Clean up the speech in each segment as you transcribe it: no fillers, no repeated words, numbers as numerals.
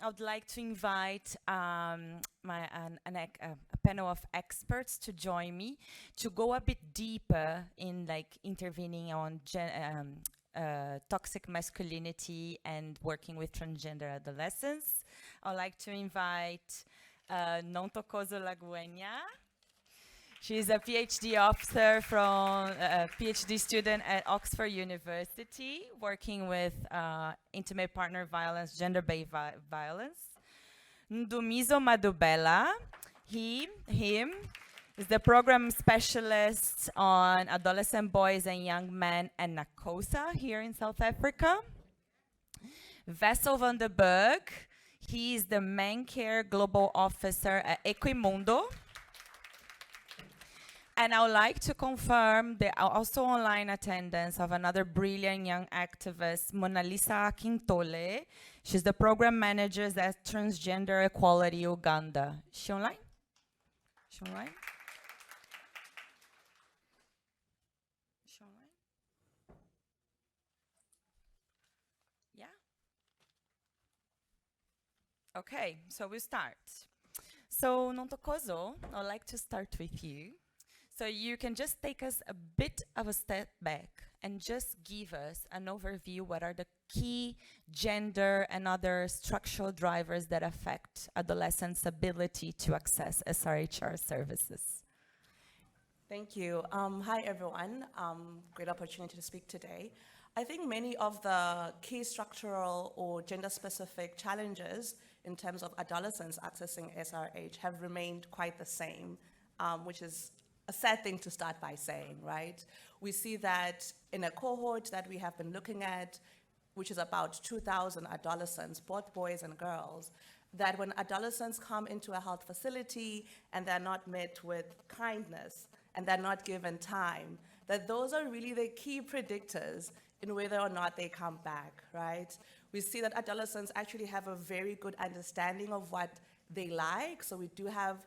I would like to invite a panel of experts to join me to go a bit deeper in like intervening on toxic masculinity and working with transgender adolescents. I'd like to invite Nontokozo Langwenya. She's a PhD officer from a PhD student at Oxford University, working with intimate partner violence, gender-based violence. Ndumiso Madubela, him, is the program specialist on adolescent boys and young men at NACOSA here in South Africa. Wessel van der Berg, he is the man care global officer at Equimundo. And I would like to confirm the also online attendance of another brilliant young activist, Monalisa Akintole. She's the program manager at Transgender Equality Uganda. Is she online? Is she online? Is she online? Yeah? Okay, so we start. So Nontokozo, I'd like to start with you. So you can just take us a bit of a step back and just give us an overview what are the key gender and other structural drivers that affect adolescents' ability to access SRHR services. Thank you. Hi, everyone. Great opportunity to speak today. I think many of the key structural or gender-specific challenges in terms of adolescents accessing SRH have remained quite the same, which is a sad thing to start by saying, right? We see that in a cohort that we have been looking at, which is about 2,000 adolescents, both boys and girls, that when adolescents come into a health facility and they're not met with kindness and they're not given time, that those are really the key predictors in whether or not they come back, right? We see that adolescents actually have a very good understanding of what they like. So we do have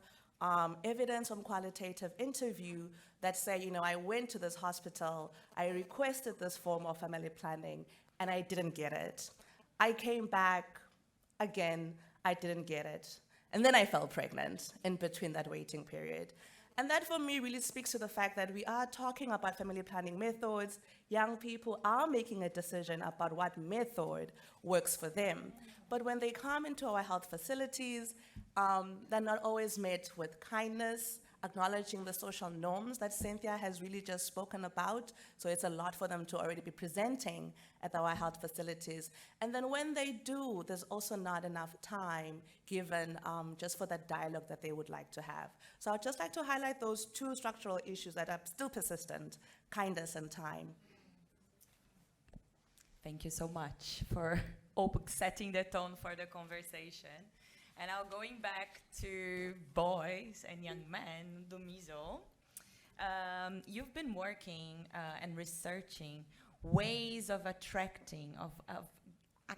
evidence from qualitative interview that say, you know, I went to this hospital, I requested this form of family planning, and I didn't get it. I came back again, I didn't get it. And then I fell pregnant in between that waiting period. And that for me really speaks to the fact that we are talking about family planning methods. Young people are making a decision about what method works for them. But when they come into our health facilities, they're not always met with kindness, acknowledging the social norms that Cynthia has really just spoken about. So it's a lot for them to already be presenting at our health facilities. And then when they do, there's also not enough time given just for that dialogue that they would like to have. So I'd just like to highlight those two structural issues that are still persistent, kindness and time. Thank you so much for setting the tone for the conversation. And now going back to boys and young men, Ndumiso, you've been working and researching ways of attracting, of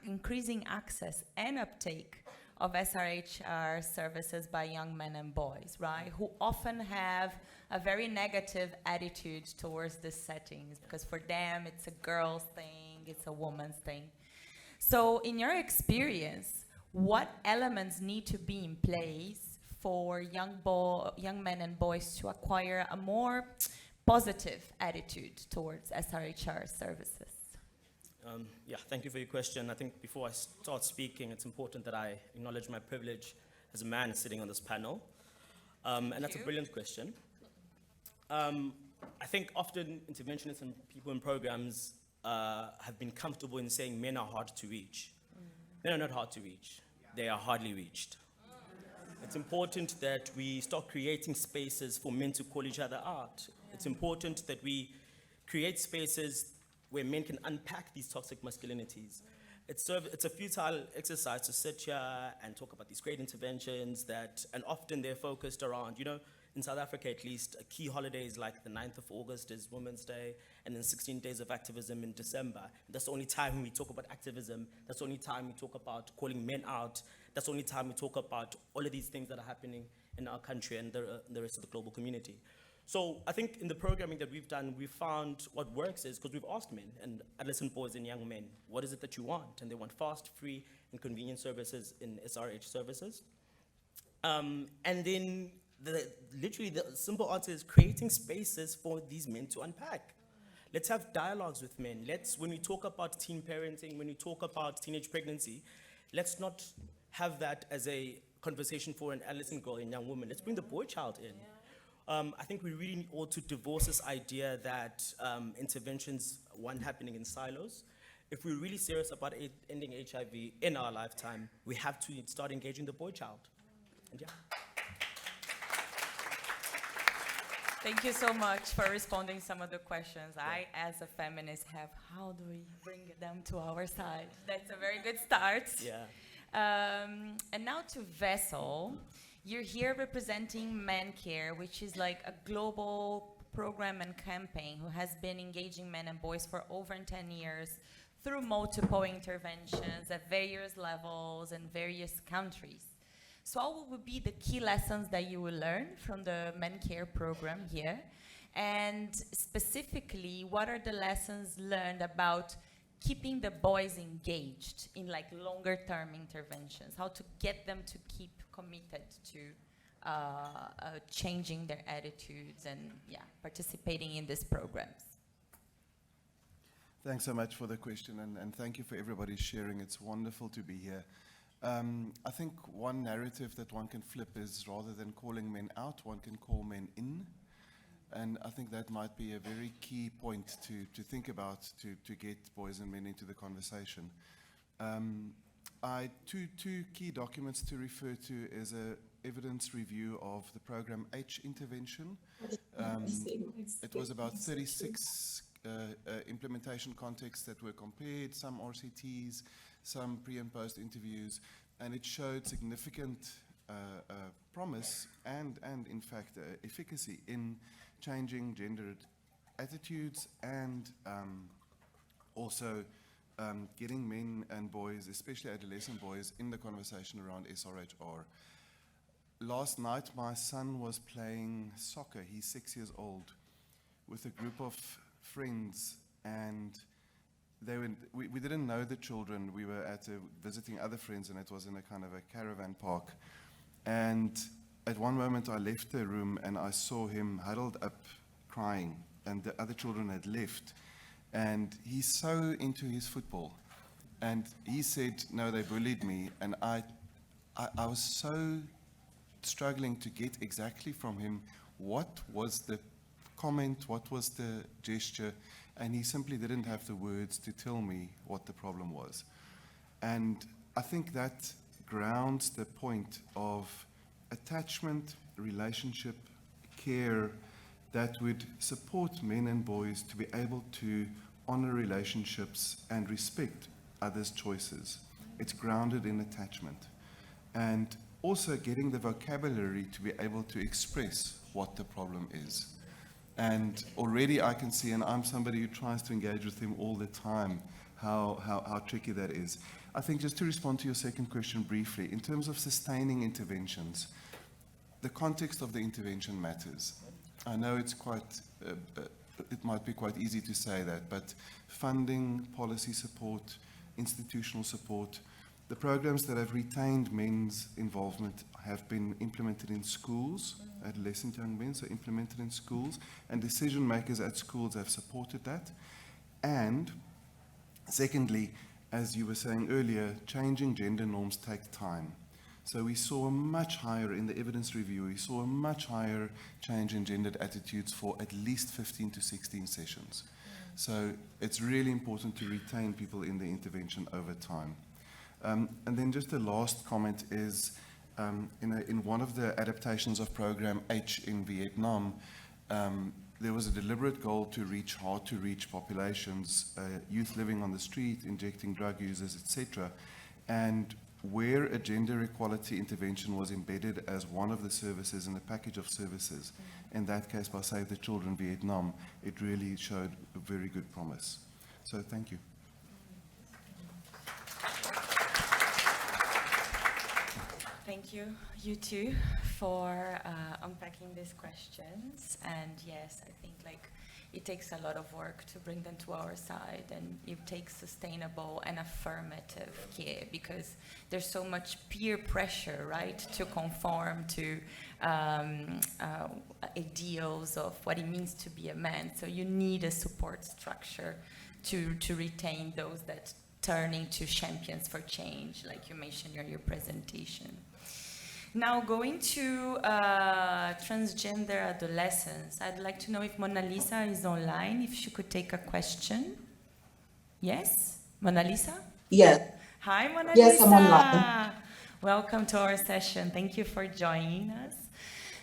increasing access and uptake of SRHR services by young men and boys, right? Who often have a very negative attitude towards these settings because for them it's a girl's thing, it's a woman's thing. So in your experience, what elements need to be in place for young men and boys to acquire a more positive attitude towards SRHR services? Yeah, thank you for your question. I think before I start speaking, it's important that I acknowledge my privilege as a man sitting on this panel. And that's a brilliant question. I think often interventionists and people in programs have been comfortable in saying men are hard to reach. Men are not hard to reach. They are hardly reached. It's important that we start creating spaces for men to call each other out. It's important that we create spaces where men can unpack these toxic masculinities. It's a futile exercise to sit here and talk about these great interventions and often they're focused around, you know, in South Africa at least, key holidays like the 9th of August is Women's Day, and then 16 days of activism in December. That's the only time we talk about activism. That's the only time we talk about calling men out. That's the only time we talk about all of these things that are happening in our country and the rest of the global community. So I think in the programming that we've done, we found what works is, because we've asked men and adolescent boys and young men, what is it that you want? And they want fast, free, and convenient services in SRH services. And then literally the simple answer is creating spaces for these men to unpack. Let's have dialogues with men. When we talk about teen parenting, when we talk about teenage pregnancy, let's not have that as a conversation for an adolescent girl and young woman. Let's bring the boy child in. I think we really ought to divorce this idea that interventions weren't happening in silos. If we're really serious about ending HIV in our lifetime, we have to start engaging the boy child. And yeah. Thank you so much for responding some of the questions. I, as a feminist, have how do we bring them to our side? That's a very good start. Yeah. And now to Wessel. You're here representing MenCare, which is like a global program and campaign who has been engaging men and boys for over 10 years through multiple interventions at various levels in various countries. So what would be the key lessons that you will learn from the MenCare program here? And specifically, what are the lessons learned about keeping the boys engaged in like longer term interventions? How to get them to keep committed to changing their attitudes and participating in these programs? Thanks so much for the question, and thank you for everybody sharing. It's wonderful to be here. I think one narrative that one can flip is rather than calling men out, one can call men in. And I think that might be a very key point to think about to get boys and men into the conversation. Two key documents to refer to is a evidence review of the program H intervention. It was about 36 implementation contexts that were compared, some RCTs, some pre and post interviews, and it showed significant promise and in fact efficacy in changing gendered attitudes and also getting men and boys, especially adolescent boys, in the conversation around SRHR. Last night, my son was playing soccer. He's 6 years old, with a group of friends, and we didn't know the children. We were visiting other friends, and it was in a kind of a caravan park. And at one moment, I left the room, and I saw him huddled up, crying, and the other children had left. And he's so into his football. And he said, no, they bullied me. And I was so struggling to get exactly from him what was the comment, what was the gesture, and he simply didn't have the words to tell me what the problem was. And I think that grounds the point of attachment, relationship, care, that would support men and boys to be able to honor relationships and respect others' choices. It's grounded in attachment. And also getting the vocabulary to be able to express what the problem is. And already I can see, and I'm somebody who tries to engage with him all the time, how tricky that is. I think just to respond to your second question briefly, in terms of sustaining interventions, the context of the intervention matters. I know it's it might be quite easy to say that, but funding, policy support, institutional support, the programs that have retained men's involvement have been implemented in schools, adolescent young men, so implemented in schools, and decision makers at schools have supported that. And secondly, as you were saying earlier, changing gender norms take time. So we saw a much higher, in the evidence review, we saw a much higher change in gendered attitudes for at least 15 to 16 sessions. So it's really important to retain people in the intervention over time. And then just the last comment is, in one of the adaptations of Program H in Vietnam, there was a deliberate goal to reach hard-to-reach populations, youth living on the street, injecting drug users, etc. And where a gender equality intervention was embedded as one of the services in a package of services, in that case by Save the Children Vietnam, it really showed a very good promise. So thank you. Thank Thank you, you two, for unpacking these questions. And yes, I think like it takes a lot of work to bring them to our side, and it takes sustainable and affirmative care, because there's so much peer pressure, right, to conform to ideals of what it means to be a man. So you need a support structure to retain those that turn into champions for change, like you mentioned in your presentation. Now, going to transgender adolescents, I'd like to know if Monalisa is online, if she could take a question. Yes? Monalisa? Yes. Hi, Monalisa. Yes, I'm online. Welcome to our session. Thank you for joining us.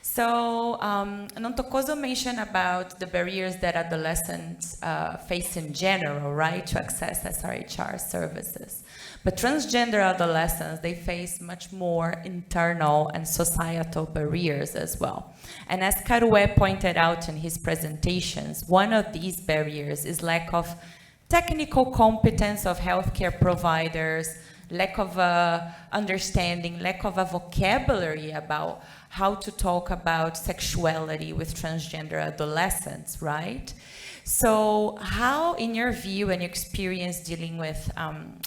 So, Nontokozo mentioned about the barriers that adolescents face in general, right, to access SRHR services. But transgender adolescents, they face much more internal and societal barriers as well. And as Karuwe pointed out in his presentations, one of these barriers is lack of technical competence of healthcare providers, lack of understanding, lack of a vocabulary about how to talk about sexuality with transgender adolescents, right? So how, in your view and experience dealing with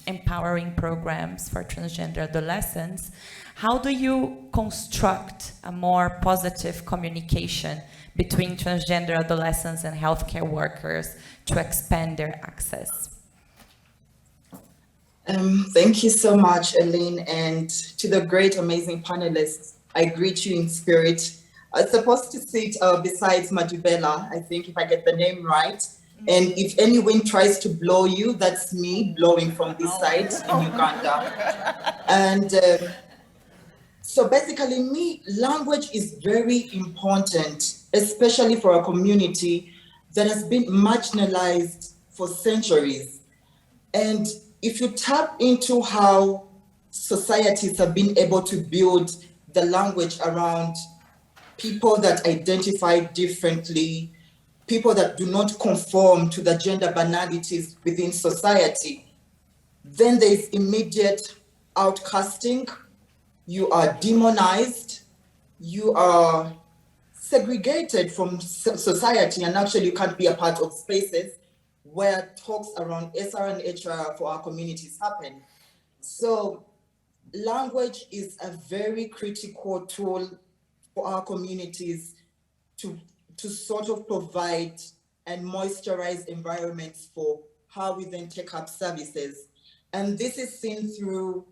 empowering programs for transgender adolescents, how do you construct a more positive communication between transgender adolescents and healthcare workers to expand their access? Thank you so much, Elaine, and to the great, amazing panelists. I greet you in spirit. I was supposed to sit besides Madubela, I think, if I get the name right. And if any wind tries to blow you, that's me blowing from this side in Uganda. And so basically, language is very important, especially for a community that has been marginalized for centuries. And if you tap into how societies have been able to build the language around people that identify differently, people that do not conform to the gender banalities within society, then there's immediate outcasting. You are demonized, you are segregated from society, and actually you can't be a part of spaces where talks around SRHR for our communities happen. So language is a very critical tool for our communities to sort of provide and moisturize environments for how we then take up services. And this is seen through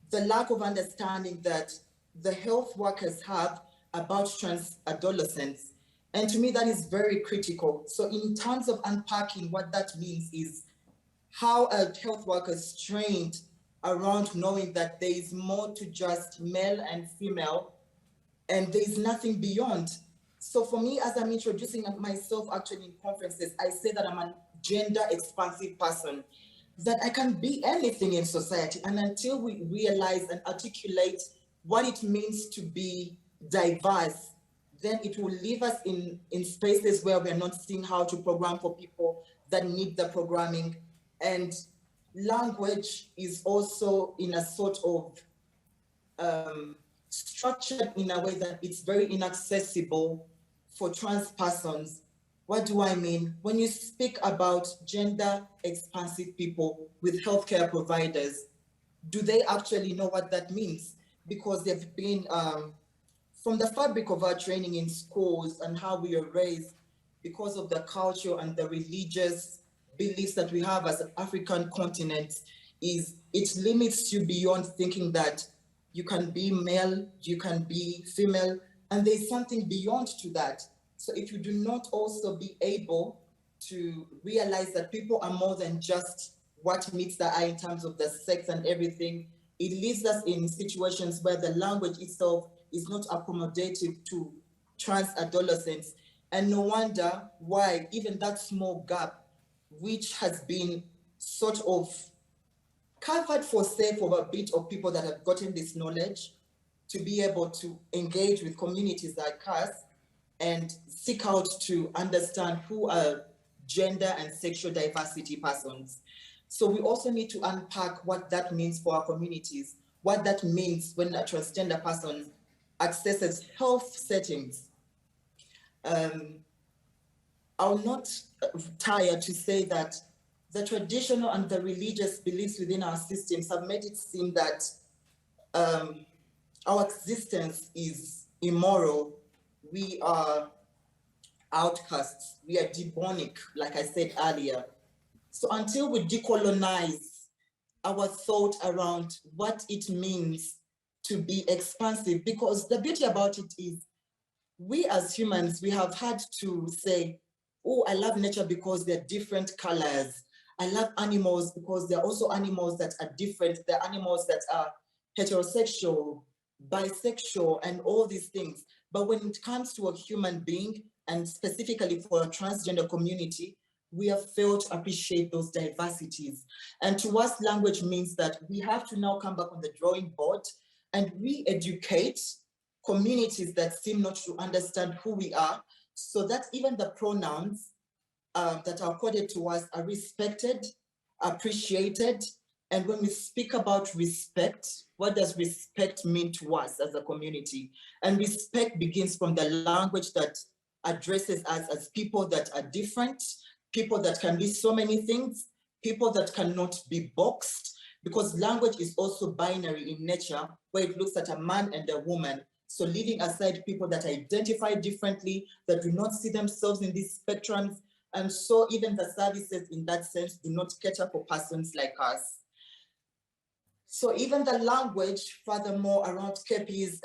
the lack of understanding that the health workers have about trans adolescents. And to me, that is very critical. So in terms of unpacking, what that means is how a health worker is trained around knowing that there is more to just male and female, and there is nothing beyond. So for me, as I'm introducing myself actually in conferences, I say that I'm a gender expansive person, that I can be anything in society. And until we realize and articulate what it means to be diverse, then it will leave us in spaces where we're not seeing how to program for people that need the programming. And language is also in a sort of structured in a way that it's very inaccessible for trans persons. What do I mean? When you speak about gender expansive people with healthcare providers, do they actually know what that means? Because they've been, from the fabric of our training in schools and how we are raised, because of the culture and the religious beliefs that we have as an African continent, is it limits you beyond thinking that you can be male, you can be female, and there's something beyond to that. So if you do not also be able to realize that people are more than just what meets the eye in terms of the sex and everything, it leaves us in situations where the language itself is not accommodative to trans adolescents. And no wonder why even that small gap, which has been sort of covered for safe of a bit of people that have gotten this knowledge to be able to engage with communities like us and seek out to understand who are gender and sexual diversity persons. So we also need to unpack what that means for our communities. what that means when a transgender person accesses health settings. I'll not tire to say that the traditional and the religious beliefs within our systems have made it seem that our existence is immoral. We are outcasts. We are demonic, like I said earlier. So until we decolonize our thought around what it means to be expansive, because the beauty about it is we as humans, we have had to say, oh, I love nature because they're different colors. I love animals because they're also animals that are different. They're animals that are heterosexual, bisexual, and all these things. But when it comes to a human being, and specifically for a transgender community, we have failed to appreciate those diversities. And to us, language means that we have to now come back on the drawing board and re-educate communities that seem not to understand who we are, so that even the pronouns that are accorded to us are respected, appreciated. And when we speak about respect, what does respect mean to us as a community? And respect begins from the language that addresses us as people that are different, people that can be so many things, people that cannot be boxed, because language is also binary in nature, where it looks at a man and a woman. So leaving aside people that identify differently, that do not see themselves in these spectrums, and so even the services in that sense do not cater for persons like us. So even the language, furthermore, around KPIs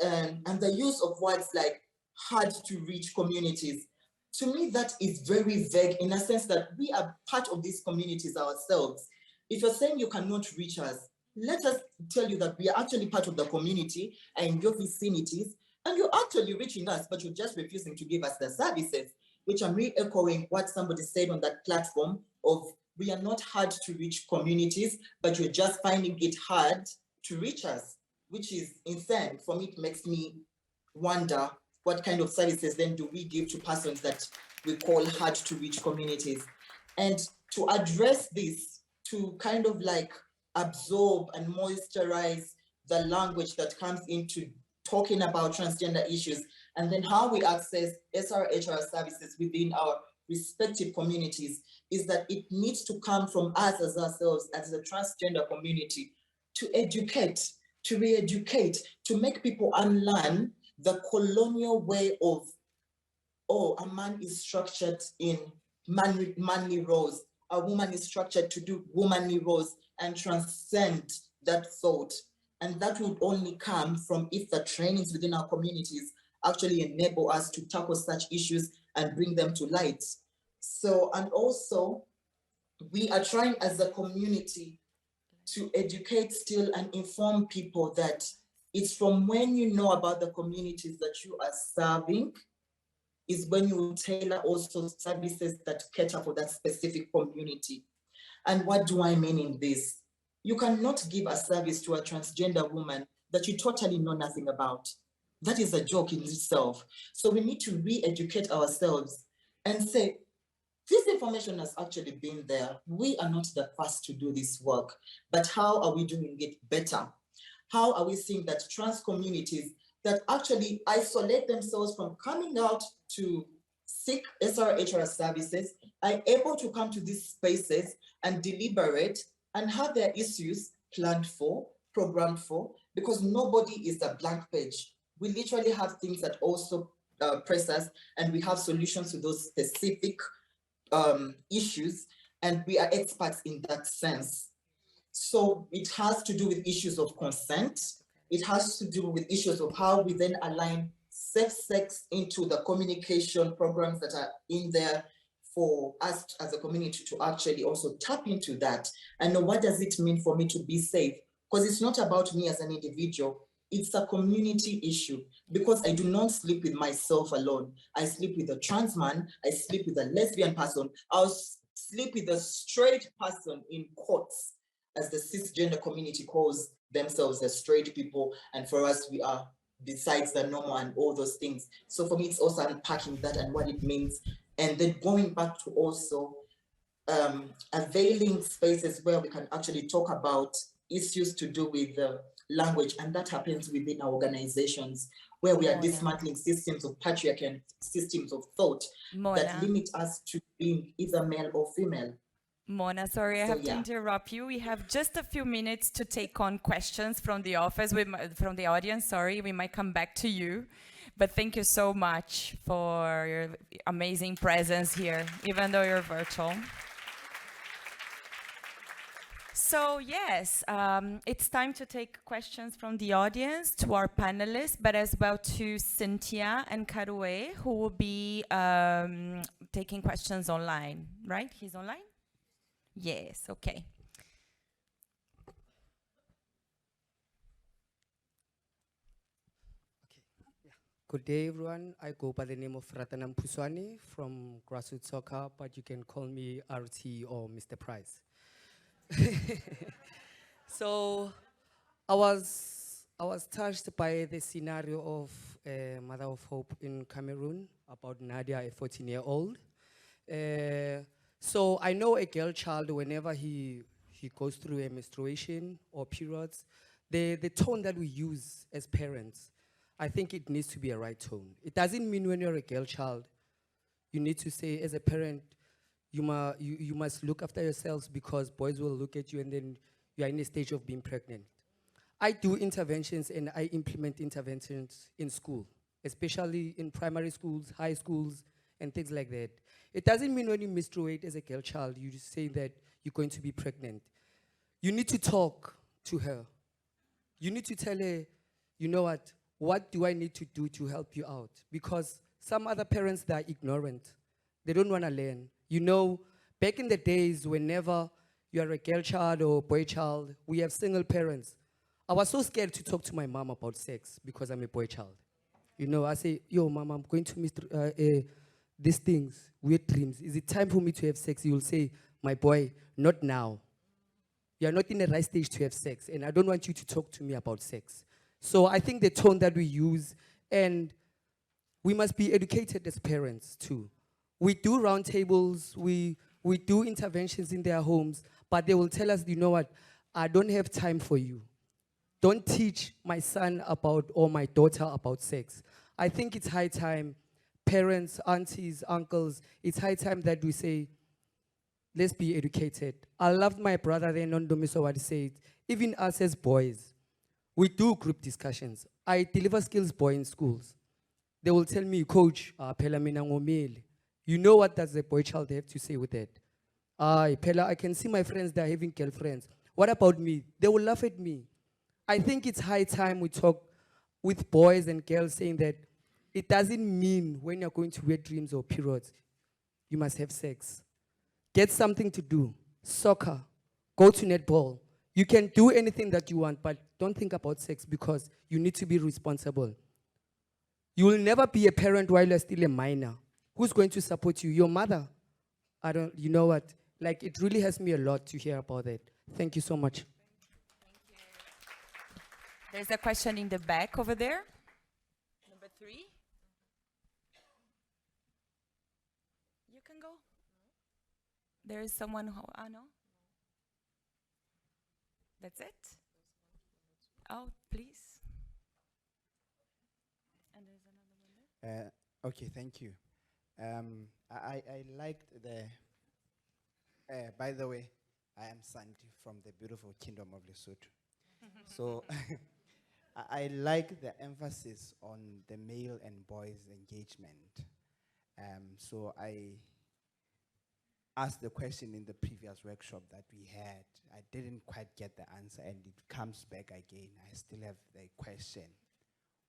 and the use of words like hard to reach communities, to me, that is very vague in a sense that we are part of these communities ourselves. If you're saying you cannot reach us, let us tell you that we are actually part of the community and in your vicinities, and you're actually reaching us, but you're just refusing to give us the services, which I'm re-echoing what somebody said on that platform of, we are not hard to reach communities, but you're just finding it hard to reach us, which is insane. For me, it makes me wonder what kind of services then do we give to persons that we call hard to reach communities. And to address this, to kind of like absorb and moisturize the language that comes into talking about transgender issues, and then how we access SRHR services within our respective communities, is that it needs to come from us as ourselves, as a transgender community, to educate, to re-educate, to make people unlearn the colonial way of, oh, a man is structured in manly roles, a woman is structured to do womanly roles, and transcend that thought. And that would only come from if the trainings within our communities actually enable us to tackle such issues and bring them to light. So, and also, we are trying as a community to educate still and inform people that it's from when you know about the communities that you are serving, is when you tailor also services that cater for that specific community. And what do I mean in this? You cannot give a service to a transgender woman that you totally know nothing about. That is a joke in itself. So we need to re-educate ourselves and say, this information has actually been there. We are not the first to do this work, but how are we doing it better? How are we seeing that trans communities that actually isolate themselves from coming out to seek SRHR services are able to come to these spaces and deliberate and have their issues planned for, programmed for, because nobody is a blank page. We literally have things that also press us, and we have solutions to those specific issues, and we are experts in that sense. So it has to do with issues of consent. It has to do with issues of how we then align safe sex into the communication programs that are in there for us as a community to actually also tap into that. And know, what does it mean for me to be safe? Because it's not about me as an individual. It's a community issue, because I do not sleep with myself alone. I sleep with a trans man, I sleep with a lesbian person, I'll sleep with a straight person in quotes, as the cisgender community calls themselves, the straight people. And for us, we are besides the normal and all those things. So for me, it's also unpacking that and what it means. And then going back to also availing spaces where we can actually talk about issues to do with language, and that happens within our organizations where we are dismantling systems of patriarchy and systems of thought that limit us to being either male or female. Mona, sorry, I have to interrupt you. We have just a few minutes to take on questions from the office, from the audience. Sorry, we might come back to you. But thank you so much for your amazing presence here, even though you're virtual. So yes, it's time to take questions from the audience to our panelists, but as well to Cynthia and Karue, who will be taking questions online, right? He's online? Yes, okay. Good day, everyone. I go by the name of Ratanam Puswani from Grassroots Soccer, but you can call me RT or Mr. Price. So I was touched by the scenario of Mother of Hope in Cameroon about Nadia, a 14-year-old. So I know a girl child, whenever he goes through a menstruation or periods, the tone that we use as parents, I think it needs to be a right tone. It doesn't mean when you're a girl child, you need to say as a parent, you must look after yourselves because boys will look at you and then you are in a stage of being pregnant. I do interventions and I implement interventions in school, especially in primary schools, high schools, and things like that. It doesn't mean when you menstruate as a girl child, you just say that you're going to be pregnant. You need to talk to her. You need to tell her, you know what do I need to do to help you out? Because some other parents, they're ignorant. They don't want to learn. You know, back in the days, whenever you are a girl child or boy child, we have single parents. I was so scared to talk to my mom about sex because I'm a boy child. You know, I say, yo, mom, I'm going to miss these things, weird dreams. Is it time for me to have sex? You'll say, my boy, not now. You're not in the right stage to have sex, and I don't want you to talk to me about sex. So I think the tone that we use, and we must be educated as parents too. We do roundtables, we do interventions in their homes, but they will tell us, you know what, I don't have time for you. Don't teach my son about, or my daughter about sex. I think it's high time, parents, aunties, uncles, it's high time that we say, let's be educated. I loved my brother there, Ndumiso, what he said. Even us as boys, we do group discussions. I deliver skills boy in schools. They will tell me, coach, phela mina ngomile. You know what does a boy child have to say with that? Phela, I can see my friends, they're having girlfriends. What about me? They will laugh at me. I think it's high time we talk with boys and girls saying that it doesn't mean when you're going to wear dreams or periods, you must have sex. Get something to do. Soccer. Go to netball. You can do anything that you want, but don't think about sex because you need to be responsible. You will never be a parent while you're still a minor. Who's going to support you? Your mother. You know what? Like, it really has me a lot to hear about that. Thank you so much. Thank you. There's a question in the back over there. Number 3. You can go. There is someone who, no? That's it? Oh, please. And there's another one there. Okay, thank you. I liked the, by the way, I am Santi from the beautiful kingdom of Lesotho. So I like the emphasis on the male and boys engagement. So I asked the question in the previous workshop that we had. I didn't quite get the answer, and it comes back again. I still have the question.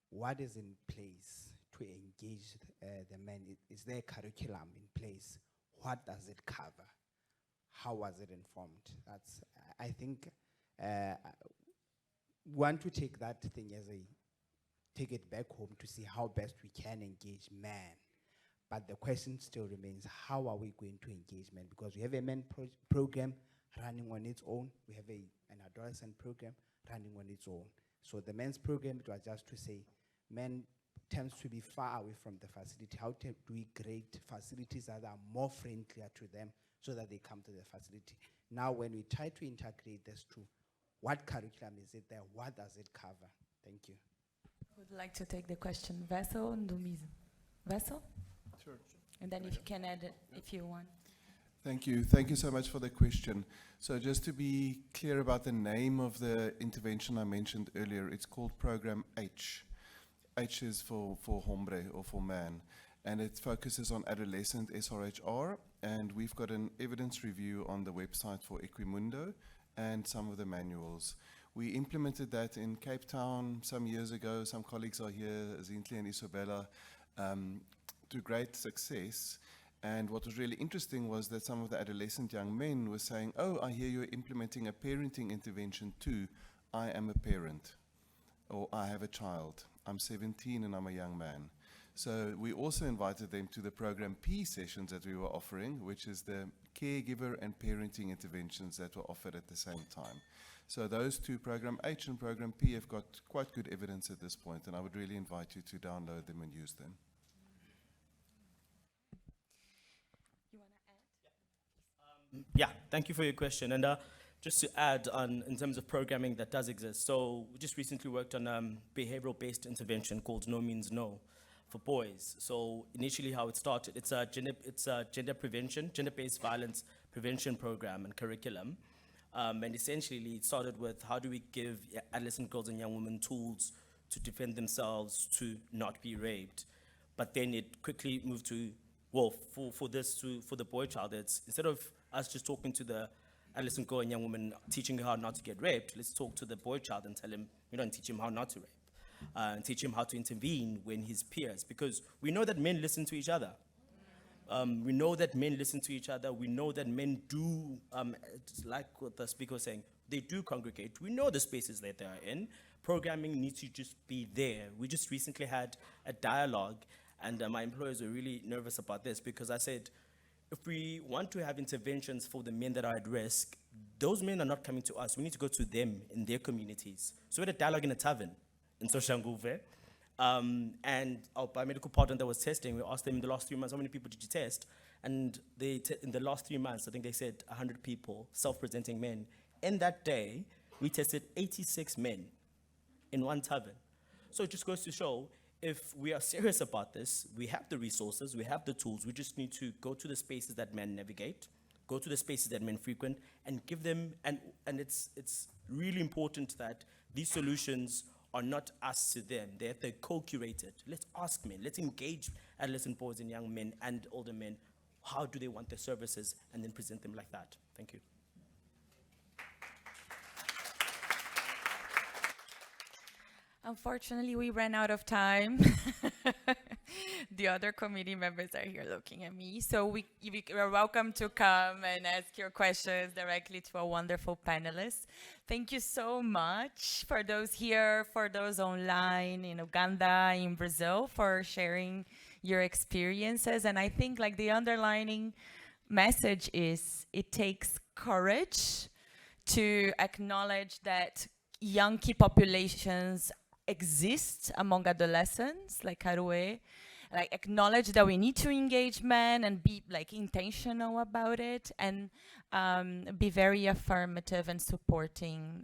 What is in place to engage the men? Is there a curriculum in place? What does it cover? How was it informed? That's, I think, want to take that thing as take it back home to see how best we can engage men. But the question still remains, how are we going to engage men? Because we have a men program running on its own. We have an adolescent program running on its own. So the men's program, it was just to say, men tends to be far away from the facility. How do we create facilities that are more friendlier to them so that they come to the facility? Now, when we try to integrate this two, what curriculum is it there? What does it cover? Thank you. Would like to take the question, Wessel and Ndumiso. Wessel? Sure. And then if you can add it, if you want. Thank you. Thank you so much for the question. So just to be clear about the name of the intervention I mentioned earlier, it's called Program H. H is for hombre, or for man. And it focuses on adolescent SRHR, and we've got an evidence review on the website for Equimundo and some of the manuals. We implemented that in Cape Town some years ago. Some colleagues are here, Cynthia and Isabella, to great success. And what was really interesting was that some of the adolescent young men were saying, oh, I hear you're implementing a parenting intervention too. I am a parent, or I have a child. I'm 17 and I'm a young man. So we also invited them to the Program P sessions that we were offering, which is the caregiver and parenting interventions that were offered at the same time. So those two, Program H and Program P, have got quite good evidence at this point, and I would really invite you to download them and use them. Yeah, thank you for your question. And just to add on, in terms of programming that does exist, so we just recently worked on behavioral-based intervention called No Means No for boys. So initially how it started, it's a gender prevention, gender-based violence prevention program and curriculum. And essentially it started with how do we give adolescent girls and young women tools to defend themselves, to not be raped. But then it quickly moved to, well, for the boy child, it's instead of us just talking to the adolescent girl and young woman, teaching her how not to get raped, let's talk to the boy child and tell him, and teach him how not to rape. And teach him how to intervene when his peers, because we know that men listen to each other. We know that men listen to each other. We know that men do, like what the speaker was saying, they do congregate. We know the spaces that they are in. Programming needs to just be there. We just recently had a dialogue, and my employers were really nervous about this, because I said, if we want to have interventions for the men that are at risk, those men are not coming to us. We need to go to them in their communities. So we had a dialogue in a tavern in Soshanguve. And our biomedical partner that was testing, we asked them in the last 3 months, how many people did you test? And in the last 3 months, I think they said 100 people, self-presenting men. In that day, we tested 86 men in one tavern. So it just goes to show, if we are serious about this, we have the resources, we have the tools, we just need to go to the spaces that men navigate, go to the spaces that men frequent, and give them, and it's really important that these solutions are not us to them, they're co-curated. Let's ask men, let's engage adolescent boys and young men and older men, how do they want their services, and then present them like that. Thank you. Unfortunately, we ran out of time. The other committee members are here looking at me. So you're welcome to come and ask your questions directly to our wonderful panelists. Thank you so much for those here, for those online in Uganda, in Brazil, for sharing your experiences. And I think like the underlining message is it takes courage to acknowledge that young key populations exist among adolescents, like Karuwe, like acknowledge that we need to engage men and be like intentional about it, and be very affirmative and supporting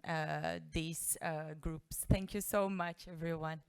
these groups. Thank you so much, everyone.